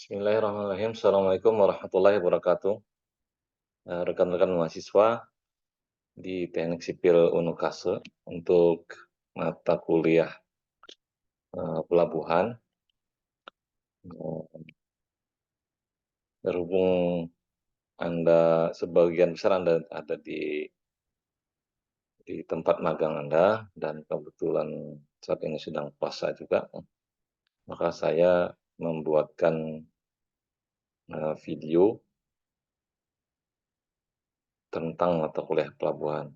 Bismillahirrahmanirrahim. Assalamualaikum warahmatullahi wabarakatuh. Rekan-rekan mahasiswa di Teknik Sipil Unukase untuk mata kuliah pelabuhan. Berhubung sebagian besar Anda ada di tempat magang Anda dan kebetulan saat ini sedang puasa juga, maka saya membuatkan video tentang mata kuliah pelabuhan.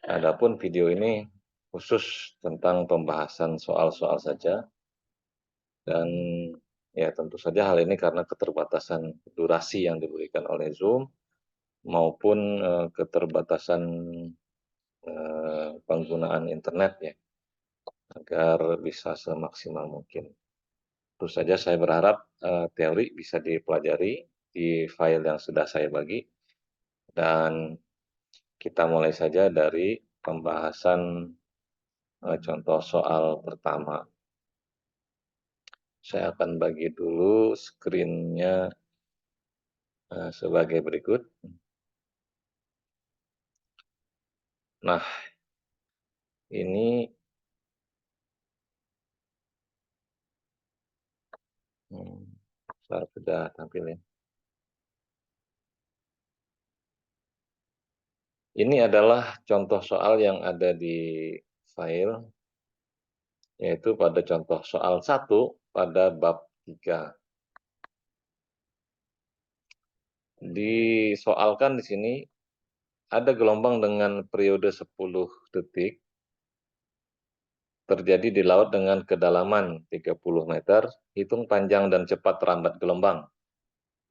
Adapun video ini khusus tentang pembahasan soal-soal saja, dan ya tentu saja hal ini karena keterbatasan durasi yang diberikan oleh Zoom maupun keterbatasan penggunaan internet ya, agar bisa semaksimal mungkin. Tentu saja saya berharap teori bisa dipelajari di file yang sudah saya bagi, dan kita mulai saja dari pembahasan contoh soal pertama. Saya akan bagi dulu screen-nya sebagai berikut. Nah, ini saya sudah tampilin. Ini adalah contoh soal yang ada di file, yaitu pada contoh soal 1 pada bab 3. Disoalkan di sini ada gelombang dengan periode 10 detik terjadi di laut dengan kedalaman 30 meter, hitung panjang dan cepat rambat gelombang.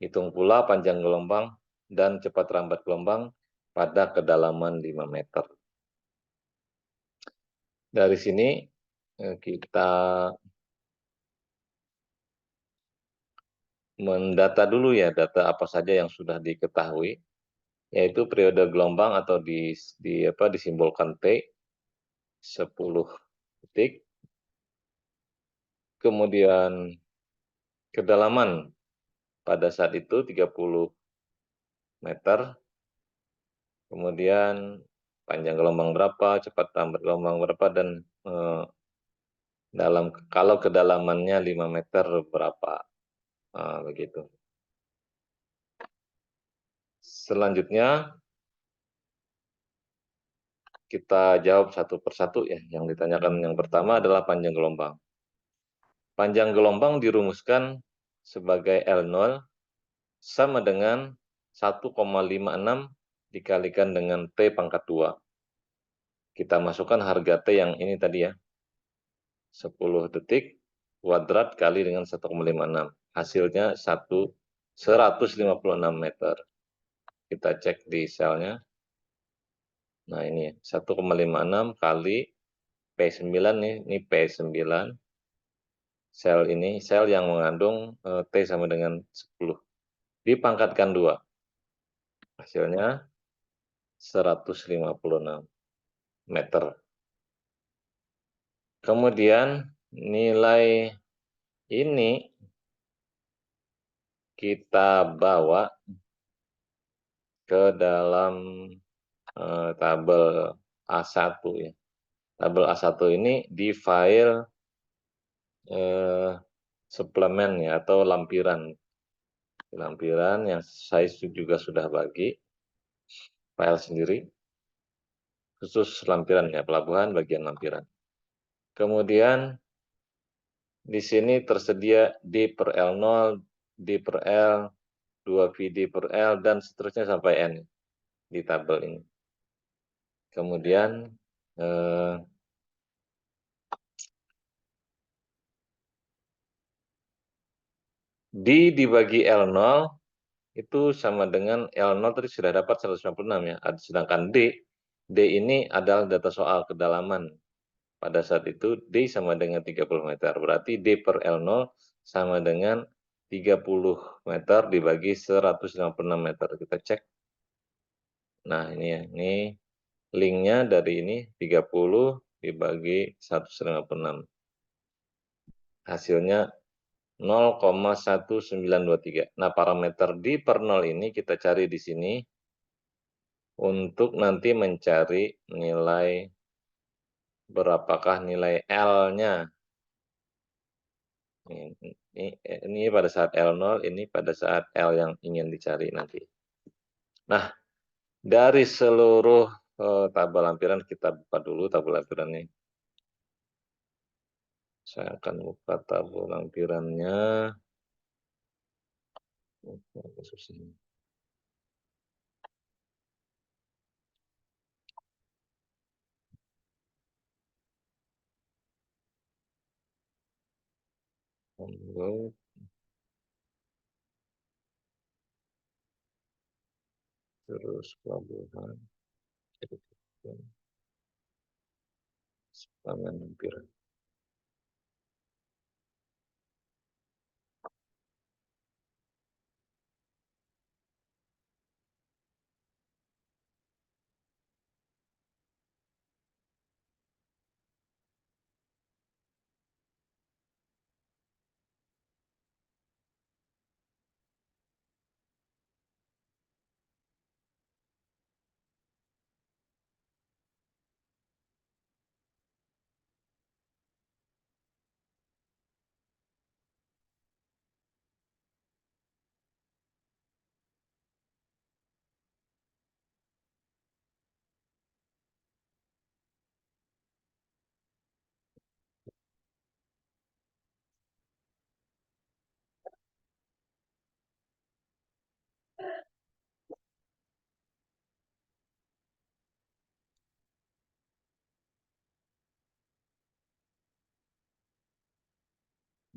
Hitung pula panjang gelombang dan cepat rambat gelombang pada kedalaman 5 meter. Dari sini kita mendata dulu ya, data apa saja yang sudah diketahui, yaitu periode gelombang atau disimbolkan T 10 detik, kemudian kedalaman pada saat itu 30 meter, kemudian panjang gelombang berapa, cepat rambat gelombang berapa, dan kalau kedalamannya 5 meter berapa, begitu. Selanjutnya kita jawab satu persatu ya. Yang ditanyakan yang pertama adalah panjang gelombang. Panjang gelombang dirumuskan sebagai L0 sama dengan 1,56 dikalikan dengan T pangkat 2. Kita masukkan harga T yang ini tadi ya, 10 detik kuadrat kali dengan 1,56. Hasilnya 156 meter. Kita cek di selnya. Nah ini 1,56 kali P9 nih, ini P9. Sel yang mengandung T sama dengan 10. Dipangkatkan 2. Hasilnya 156 meter. Kemudian nilai ini kita bawa ke dalam tabel A1 ya. Tabel A1 ini di file suplemen ya, atau lampiran. Lampiran yang saya juga sudah bagi file sendiri, khusus lampiran ya, pelabuhan bagian lampiran. Kemudian di sini tersedia D per L0, D per L, 2VD per L, dan seterusnya sampai N di tabel ini. Kemudian D dibagi L0 itu sama dengan L0 tadi sudah dapat 196 ya. Sedangkan D ini adalah data soal kedalaman. Pada saat itu D sama dengan 30 meter. Berarti D per L0 sama dengan 30 meter dibagi 156 meter. Kita cek. Nah ini ya, ini linknya dari ini 30 dibagi 156. Hasilnya 0,1923. Nah, parameter di per 0 ini kita cari di sini untuk nanti mencari nilai berapakah nilai L-nya. Ini pada saat L0, ini pada saat L yang ingin dicari nanti. Nah, dari seluruh tabel lampiran kita buka dulu tabel lampirannya. Saya akan buka tabel lampirannya. Terus pelabuhan, pangan lampiran.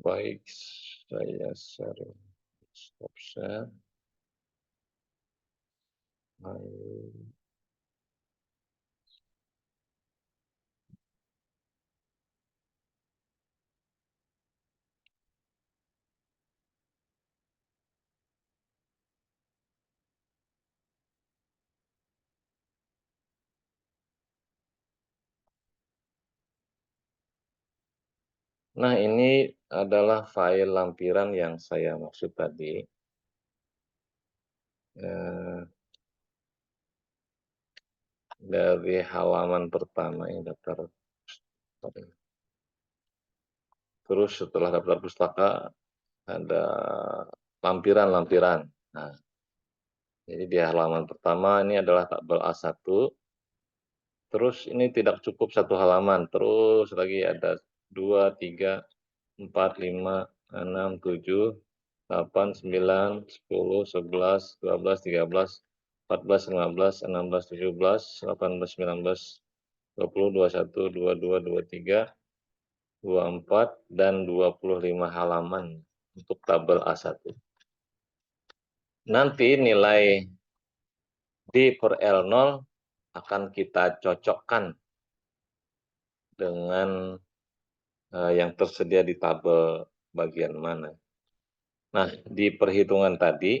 Baik, saya share stop share. Nah, ini adalah file lampiran yang saya maksud tadi. Dari halaman pertama ini daftar. Terus setelah daftar pustaka ada lampiran-lampiran. Nah, jadi di halaman pertama ini adalah tabel A1. Terus ini tidak cukup satu halaman, terus lagi ada 2, 3, 4, 5, 6, 7, 8, 9, 10, 11, 12, 13, 14, 15, 16, 17, 18, 19, 20, 21, 22, 23, 24, dan 25 halaman untuk tabel A1. Nanti nilai D per L0 akan kita cocokkan dengan yang tersedia di tabel bagian mana. Nah, di perhitungan tadi,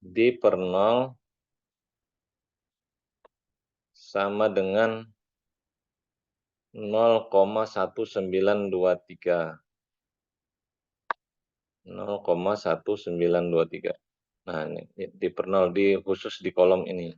D per 0 sama dengan 0,1923. 0,1923. Nah, ini di per 0 di khusus di kolom ini.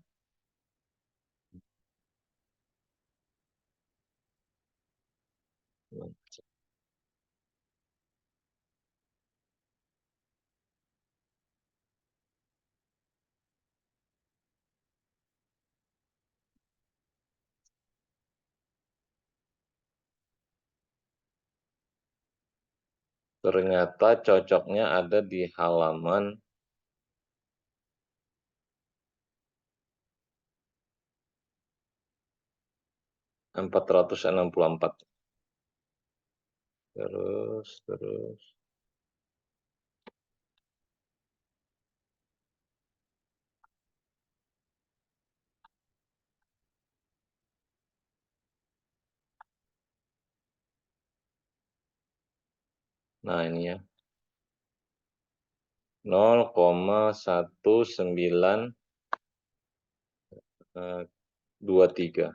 Ternyata cocoknya ada di halaman 464. Terus. Nah, ini ya. 0,1923.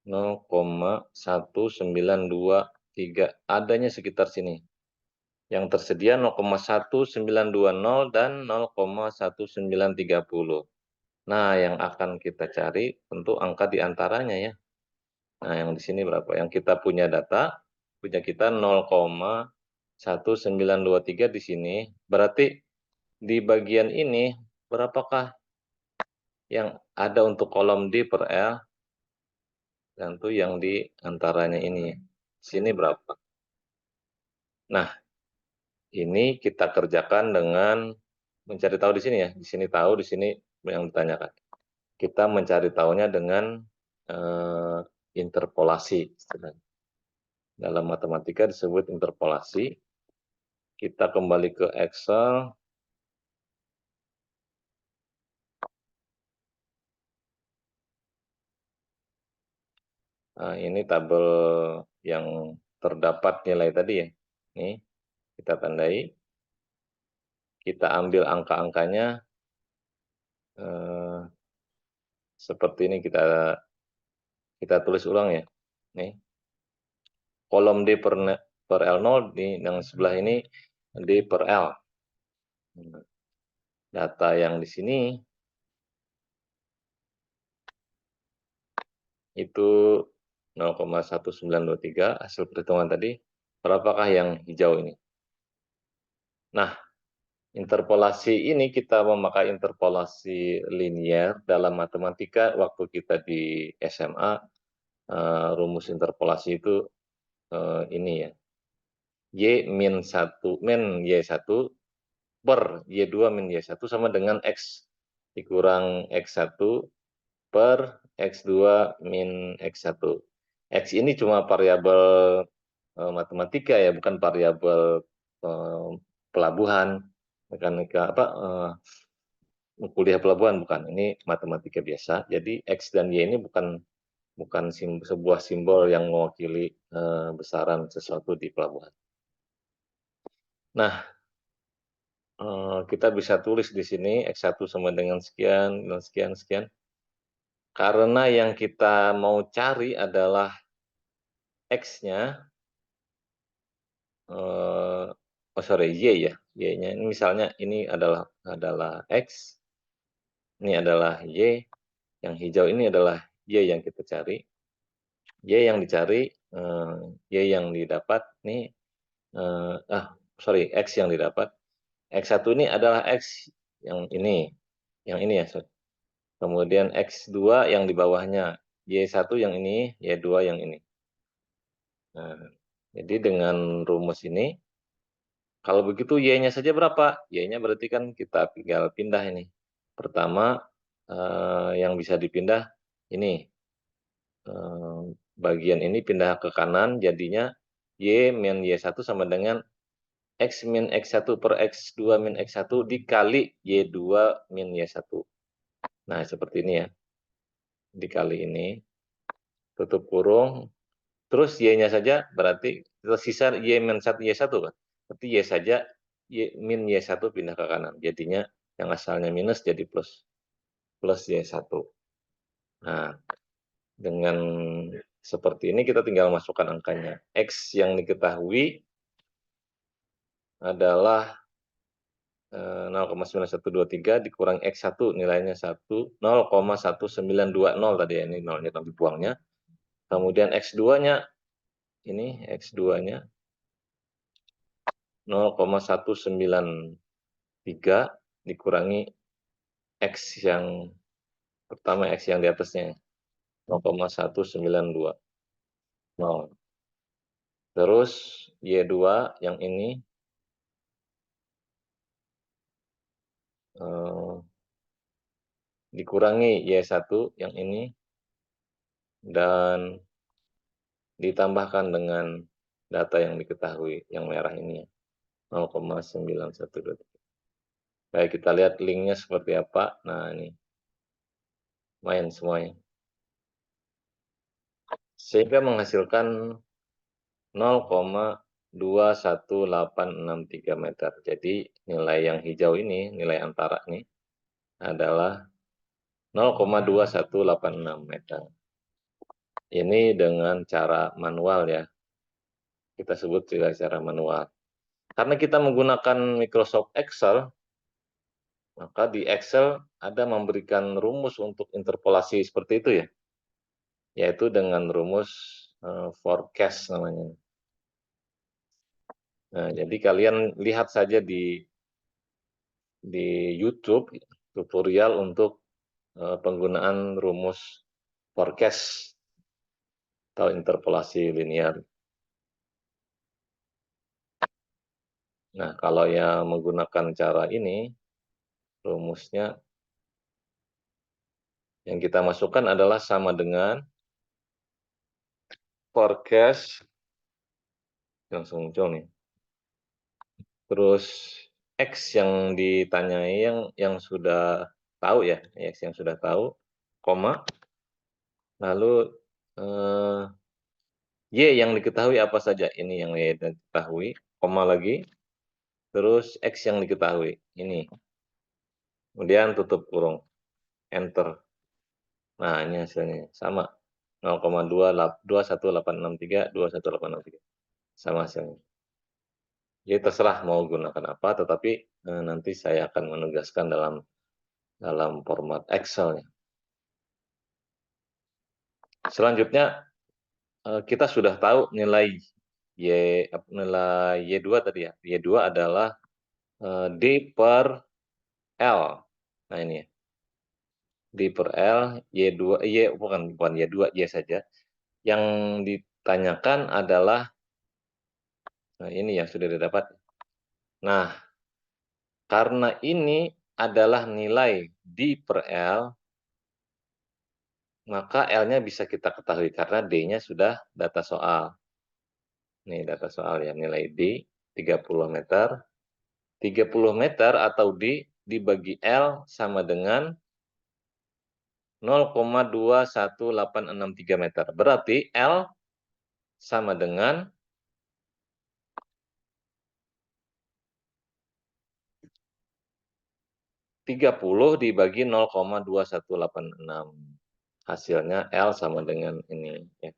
0,1923. Adanya sekitar sini. Yang tersedia 0,1920 dan 0,1930. Nah, yang akan kita cari tentu angka di antaranya ya. Nah, yang di sini berapa? Yang kita punya data, punya kita 0,1923 di sini. Berarti di bagian ini, berapakah yang ada untuk kolom D per L, dan itu yang di antaranya ini. Sini berapa? Nah, ini kita kerjakan dengan mencari tahu di sini ya. Di sini tahu, di sini yang ditanyakan. Kita mencari tahunya dengan interpolasi. Dalam matematika disebut interpolasi. Kita kembali ke Excel. Nah, ini tabel yang terdapat nilai tadi ya. Nih, kita tandai. Kita ambil angka-angkanya seperti ini, kita tulis ulang ya. Nih, kolom D per L0 di yang sebelah ini D per L. Data yang di sini itu 0,1923 hasil perhitungan tadi. Berapakah yang hijau ini? Nah, interpolasi ini kita memakai interpolasi linier dalam matematika waktu kita di SMA. Rumus interpolasi itu ini ya. Y min 1 min Y1 per Y2 min Y1 sama dengan X dikurang X1 per X2 min X1. X ini cuma variabel matematika ya, bukan variabel pelabuhan, mekanika kuliah pelabuhan, bukan. Ini matematika biasa. Jadi X dan Y ini bukan sebuah simbol yang mewakili besaran sesuatu di pelabuhan. Nah, kita bisa tulis di sini X1 sama dengan sekian, dan sekian, sekian. Karena yang kita mau cari adalah X-nya, Y ya. Y-nya ini misalnya ini adalah X, ini adalah Y, yang hijau ini adalah Y yang kita cari. Y yang dicari, Y yang didapat, nih, X yang didapat. X1 ini adalah X yang ini ya. Kemudian X2 yang di bawahnya, Y1 yang ini, Y2 yang ini. Nah, jadi dengan rumus ini, kalau begitu Y-nya saja berapa? Y-nya berarti kan kita tinggal pindah ini. Pertama, yang bisa dipindah ini. Bagian ini pindah ke kanan, jadinya Y min Y1 sama dengan X min X1 per X2 min X1 dikali Y2 min Y1. Nah, seperti ini ya. Dikali ini, tutup kurung, terus Y-nya saja berarti tersisa Y min 1 Y1 kan. Berarti Y saja, Y min Y1 pindah ke kanan. Jadinya yang asalnya minus jadi plus. Plus Y1. Nah, dengan seperti ini kita tinggal masukkan angkanya. X yang diketahui adalah 0,9123 dikurang X1 nilainya 0,1920 tadi ya, ini nolnya nanti buangnya. Kemudian X2-nya ini X2-nya 0,193 dikurangi X yang pertama, X yang di atasnya 0,1920. Terus Y2 yang ini dikurangi Y1 yang ini dan ditambahkan dengan data yang diketahui yang merah ini ya, 0,9123. Baik, kita lihat linknya seperti apa. Nah, ini main semuanya. Sehingga menghasilkan 0,21863 meter. Jadi nilai yang hijau ini, nilai antara ini adalah 0,2186 meter. Ini dengan cara manual ya. Kita sebut secara manual. Karena kita menggunakan Microsoft Excel, maka di Excel ada memberikan rumus untuk interpolasi seperti itu ya, yaitu dengan rumus forecast namanya. Nah, jadi kalian lihat saja di YouTube tutorial untuk penggunaan rumus forecast atau interpolasi linear. Nah, kalau yang menggunakan cara ini, rumusnya yang kita masukkan adalah sama dengan forecast, langsung muncul nih. Terus X yang ditanyai yang sudah tahu ya, X yang sudah tahu, koma, lalu Y yang diketahui apa saja, ini yang Y diketahui, koma lagi, terus X yang diketahui, ini. Kemudian tutup kurung, enter. Nah, ini hasilnya sama. 0,21863, sama hasilnya. Jadi terserah mau gunakan apa, tetapi nanti saya akan menugaskan dalam format Excel-nya. Selanjutnya kita sudah tahu nilai Y2 tadi ya. Y2 adalah D per L. Nah ini ya. D per L, Y2, bukan Y2, Y saja. Yang ditanyakan adalah, nah ini yang sudah didapat. Nah, karena ini adalah nilai D per L, maka L-nya bisa kita ketahui karena D-nya sudah data soal. Nih data soal ya, nilai D 30 meter. 30 meter atau D dibagi L sama dengan 0,21863 meter. Berarti L sama dengan 30 dibagi 0,2186. Hasilnya L sama dengan ini. Ya.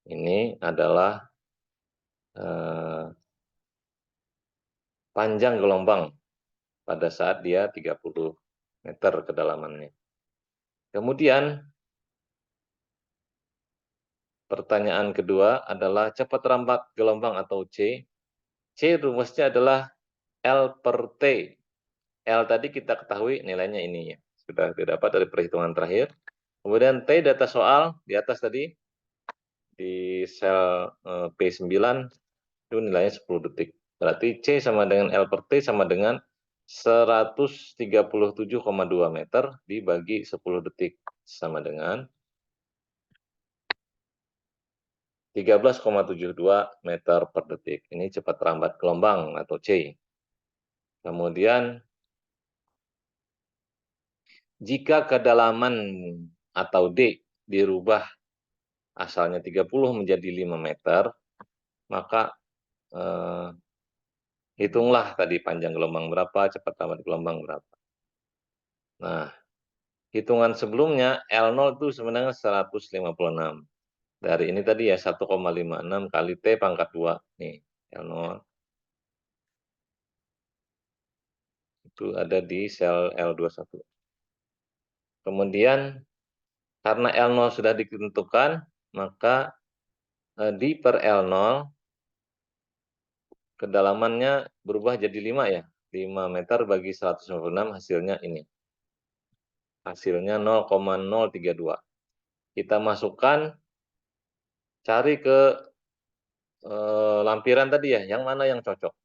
Ini adalah panjang gelombang pada saat dia 30 meter kedalamannya. Kemudian pertanyaan kedua adalah cepat rambat gelombang atau C. C rumusnya adalah L per T. L tadi kita ketahui nilainya ini ya. Sudah didapat dari perhitungan terakhir. Kemudian T data soal di atas tadi di sel P9 itu nilainya 10 detik. Berarti C sama dengan L per T sama dengan 137,2 meter dibagi 10 detik sama dengan 13,72 meter per detik. Ini cepat rambat gelombang atau C. Kemudian jika kedalaman atau D dirubah asalnya 30 menjadi 5 meter, maka hitunglah tadi panjang gelombang berapa, cepat rambat gelombang berapa. Nah, hitungan sebelumnya L0 itu sebenarnya 156. Dari ini tadi ya 1,56 kali T pangkat 2. Nih, L0 itu ada di sel L21. Kemudian karena L0 sudah ditentukan, maka di per L0 kedalamannya berubah jadi 5 ya. 5 meter bagi 156 hasilnya ini. Hasilnya 0,032. Kita masukkan, cari ke lampiran tadi ya, yang mana yang cocok.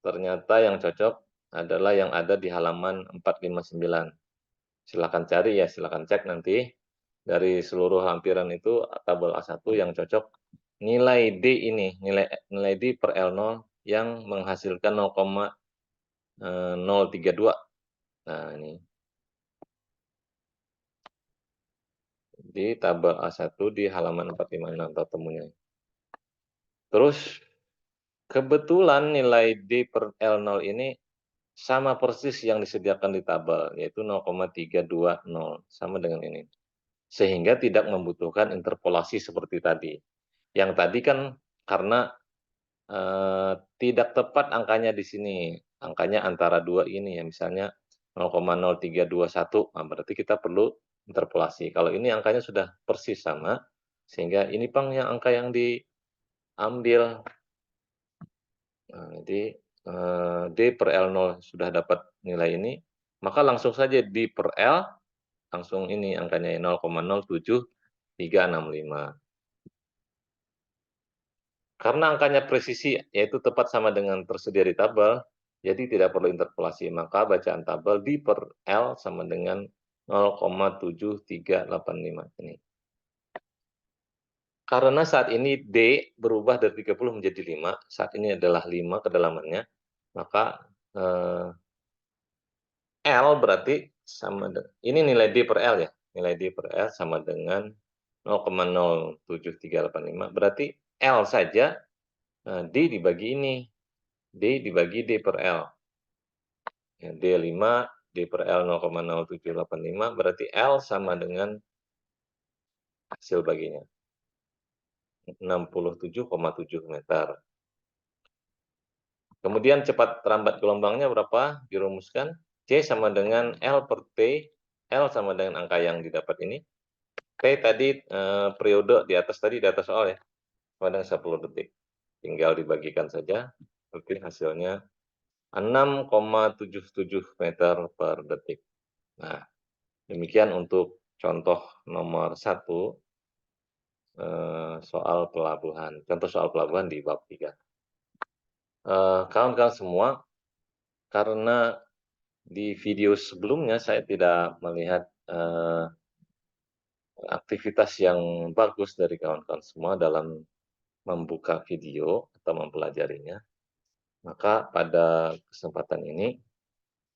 Ternyata yang cocok adalah yang ada di halaman 459. Silakan cari ya, silakan cek nanti. Dari seluruh lampiran itu, tabel A1 yang cocok, nilai D ini, nilai D per L0 yang menghasilkan 0,032. Nah, ini. Di tabel A1 di halaman 456 atau temunya. Terus, kebetulan nilai D per L0 ini sama persis yang disediakan di tabel, yaitu 0,320, sama dengan ini. Sehingga tidak membutuhkan interpolasi seperti tadi. Yang tadi kan karena tidak tepat angkanya di sini, angkanya antara 2 ini ya, misalnya 0,0321, nah berarti kita perlu interpolasi. Kalau ini angkanya sudah persis sama, sehingga ini Bang yang angka yang diambil. Nah, jadi, D per L0 sudah dapat nilai ini, maka langsung saja D per L, langsung ini angkanya 0,07365. Karena angkanya presisi, yaitu tepat sama dengan tersedia di tabel, jadi tidak perlu interpolasi, maka bacaan tabel D per L sama dengan 0,7385 ini. Karena saat ini D berubah dari 30 menjadi 5, saat ini adalah 5 kedalamannya, maka, eee, L berarti sama ini nilai D per L ya, nilai D per L sama dengan 0,07385, berarti L saja, D dibagi ini, D dibagi D per L. Ya, D5, D per L 0,0785, berarti L sama dengan hasil baginya, 67,7 meter. Kemudian cepat lambat gelombangnya berapa? Dirumuskan, C sama dengan L per T, L sama dengan angka yang didapat ini, T tadi, periode di atas tadi, di atas soal ya, sama dengan 10 detik. Tinggal dibagikan saja, berarti hasilnya 6,77 meter per detik. Nah, demikian untuk contoh nomor 1, soal pelabuhan, contoh soal pelabuhan di bab 3. Kawan-kawan semua, karena di video sebelumnya saya tidak melihat, aktivitas yang bagus dari kawan-kawan semua dalam membuka video atau mempelajarinya, maka pada kesempatan ini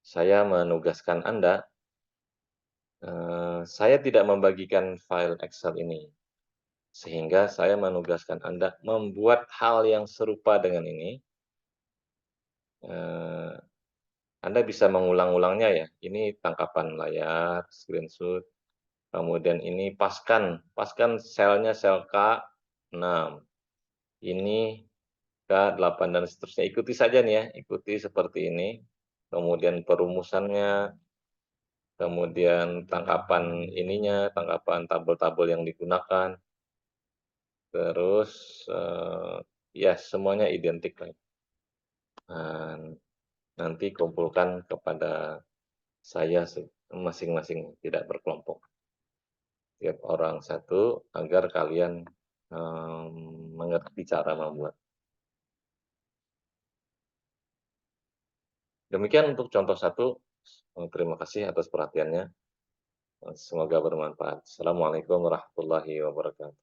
saya menugaskan Anda, saya tidak membagikan file Excel ini, sehingga saya menugaskan Anda membuat hal yang serupa dengan ini, eee, Anda bisa mengulang-ulangnya ya, ini tangkapan layar, screenshot, kemudian ini paskan, paskan selnya sel K6, ini K8 dan seterusnya, ikuti saja nih ya, ikuti seperti ini, kemudian perumusannya, kemudian tangkapan ininya, tangkapan tabel-tabel yang digunakan, terus, ya semuanya identik lah. Dan nanti kumpulkan kepada saya masing-masing, tidak berkelompok. Tiap orang satu, agar kalian, mengerti cara membuat. Demikian untuk contoh satu, terima kasih atas perhatiannya, semoga bermanfaat. Assalamualaikum warahmatullahi wabarakatuh.